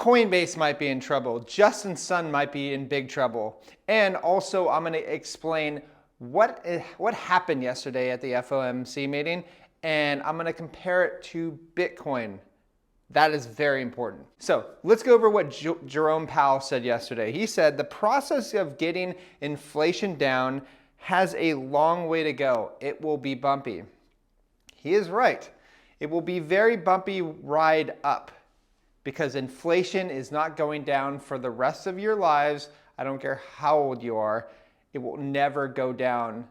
Coinbase might be in trouble. Justin Sun might be in big trouble. And also I'm gonna explain what happened yesterday at the FOMC meeting, and I'm gonna compare it to Bitcoin. That is very important. So let's go over what Jerome Powell said yesterday. He said the process of getting inflation down has a long way to go. It will be bumpy. He is right. It will be very bumpy ride up because inflation is not going down for the rest of your lives. I don't care how old you are. It will never go down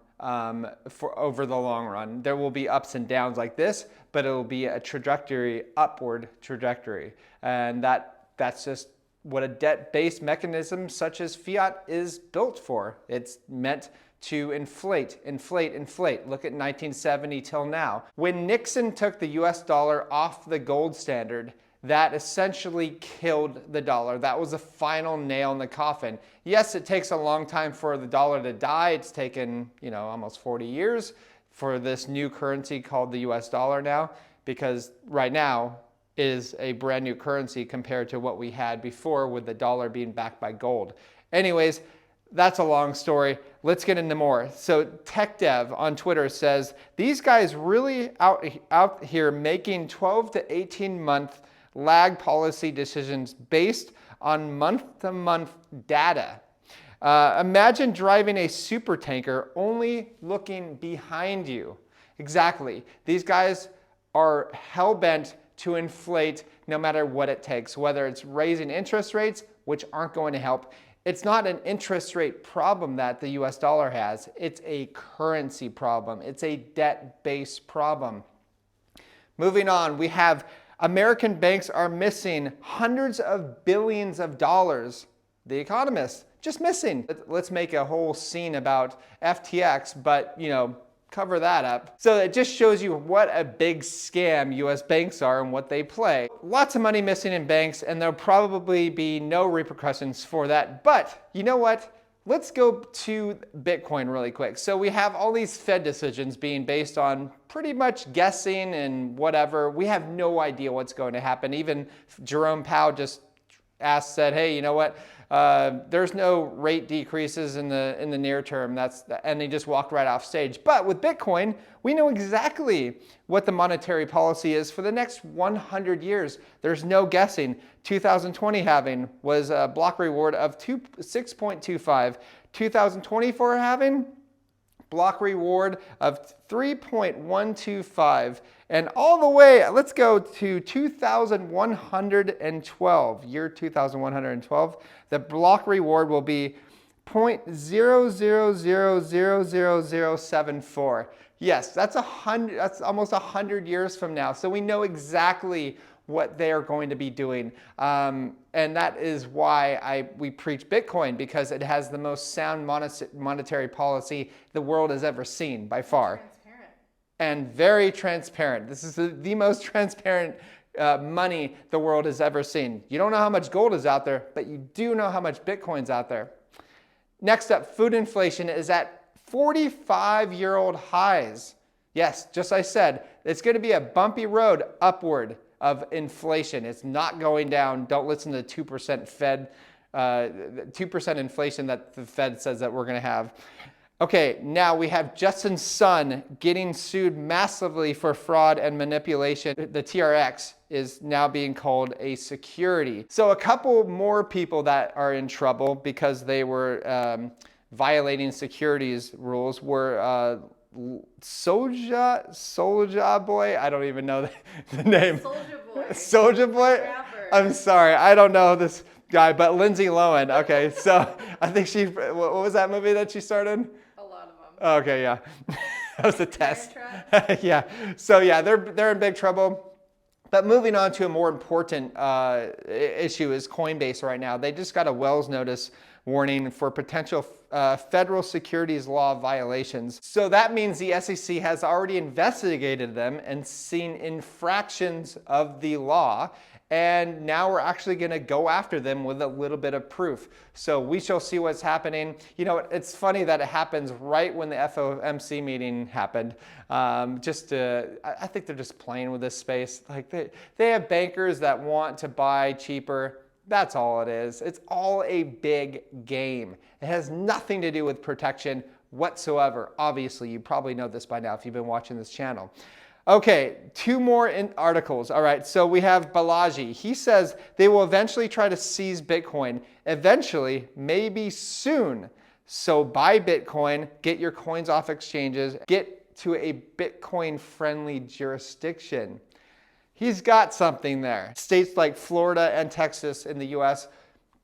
for over the long run. There will be ups and downs like this, but it will be a trajectory, upward trajectory. And that's just what a debt-based mechanism such as fiat is built for. It's meant to inflate. Look at 1970 till now. When Nixon took the US dollar off the gold standard, that essentially killed the dollar. That was the final nail in the coffin. Yes, it takes a long time for the dollar to die. It's taken, almost 40 years for this new currency called the US dollar now, because right now is a brand new currency compared to what we had before with the dollar being backed by gold. Anyways, that's a long story. Let's get into more. So TechDev on Twitter says, these guys really out here making 12 to 18 month lag policy decisions based on month-to-month data. Imagine driving a super tanker only looking behind you. Exactly. These guys are hell-bent to inflate no matter what it takes, whether it's raising interest rates, which aren't going to help. It's not an interest rate problem that the US dollar has. It's a currency problem. It's a debt-based problem. Moving on, we have American banks are missing hundreds of billions of dollars. The Economist, just missing. Let's make a whole scene about FTX, but cover that up. So it just shows you what a big scam US banks are and what they play. Lots of money missing in banks, and there'll probably be no repercussions for that. But you know what? Let's go to Bitcoin really quick. So we have all these Fed decisions being based on pretty much guessing and whatever. We have no idea what's going to happen. Even Jerome Powell just said, hey, you know what? There's no rate decreases in the near term. And they just walked right off stage. But with Bitcoin, we know exactly what the monetary policy is for the next 100 years. There's no guessing. 2020 halving was a block reward of 6.25. 2024 halving, block reward of 3.125. And all the way, let's go to 2112, year 2112. The block reward will be 0.00000074. Yes, that's almost 100 years from now. So we know exactly what they are going to be doing. And that is why we preach Bitcoin, because it has the most sound monetary policy the world has ever seen by far. Transparent. And very transparent. This is the most transparent money the world has ever seen. You don't know how much gold is out there, but you do know how much Bitcoin's out there. Next up, food inflation is at 45-year-old highs. Yes, just like I said, it's going to be a bumpy road upward of inflation. It's not going down. Don't listen to 2% Fed, 2% inflation that the Fed says that we're going to have. Okay, now we have Justin Sun getting sued massively for fraud and manipulation. The TRX is now being called a security. So a couple more people that are in trouble because they were violating securities rules were Soulja Boy. I don't even know the name. Soulja Boy. Rapper. I'm sorry, I don't know this guy, but Lindsay Lohan. Okay, so I think what was that movie that she started? A lot of them. Okay, yeah, that was a test. Yeah, so yeah, they're in big trouble. But moving on to a more important issue is Coinbase right now. They just got a Wells notice warning for potential federal securities law violations. So that means the SEC has already investigated them and seen infractions of the law. And now we're actually going to go after them with a little bit of proof. So we shall see what's happening. It's funny that it happens right when the FOMC meeting happened. I think they're just playing with this space. Like they have bankers that want to buy cheaper. That's all it is. It's all a big game. It has nothing to do with protection whatsoever. Obviously, you probably know this by now if you've been watching this channel. Okay, two more articles. All right, so we have Balaji. He says they will eventually try to seize Bitcoin. Eventually, maybe soon. So buy Bitcoin, get your coins off exchanges, get to a Bitcoin-friendly jurisdiction. He's got something there. States like Florida and Texas in the US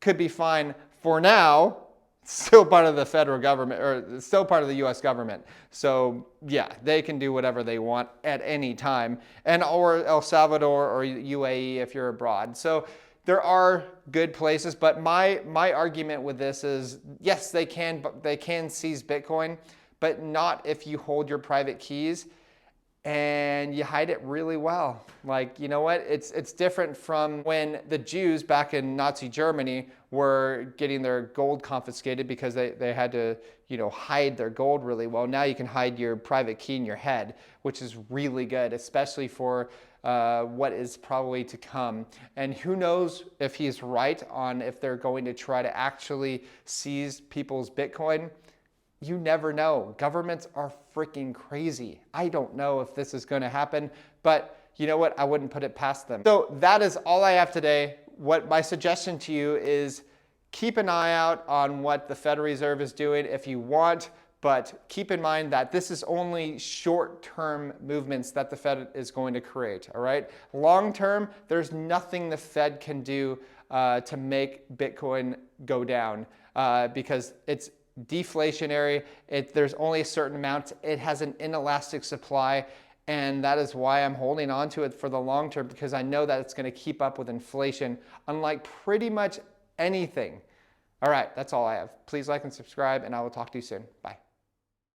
could be fine for now. Still part of the federal government, or still part of the US government. So yeah, they can do whatever they want at any time. And or El Salvador or UAE if you're abroad. So there are good places, but my argument with this is, yes, they can seize Bitcoin, but not if you hold your private keys and you hide it really well. Like, you know what? It's different from when the Jews back in Nazi Germany were getting their gold confiscated because they had to, you know, hide their gold really well. Now you can hide your private key in your head, which is really good, especially for what is probably to come. And who knows if he's right on if they're going to try to actually seize people's Bitcoin. You never know. Governments are freaking crazy. I don't know if this is going to happen, but you know what? I wouldn't put it past them. So that is all I have today. What my suggestion to you is keep an eye out on what the Federal Reserve is doing if you want, but keep in mind that this is only short-term movements that the Fed is going to create, all right? Long-term, there's nothing the Fed can do to make Bitcoin go down because it's deflationary. There's only a certain amount. It has an inelastic supply, and that is why I'm holding on to it for the long term, because I know that it's going to keep up with inflation, unlike pretty much anything. All right, that's all I have. Please like and subscribe, and I will talk to you soon. Bye.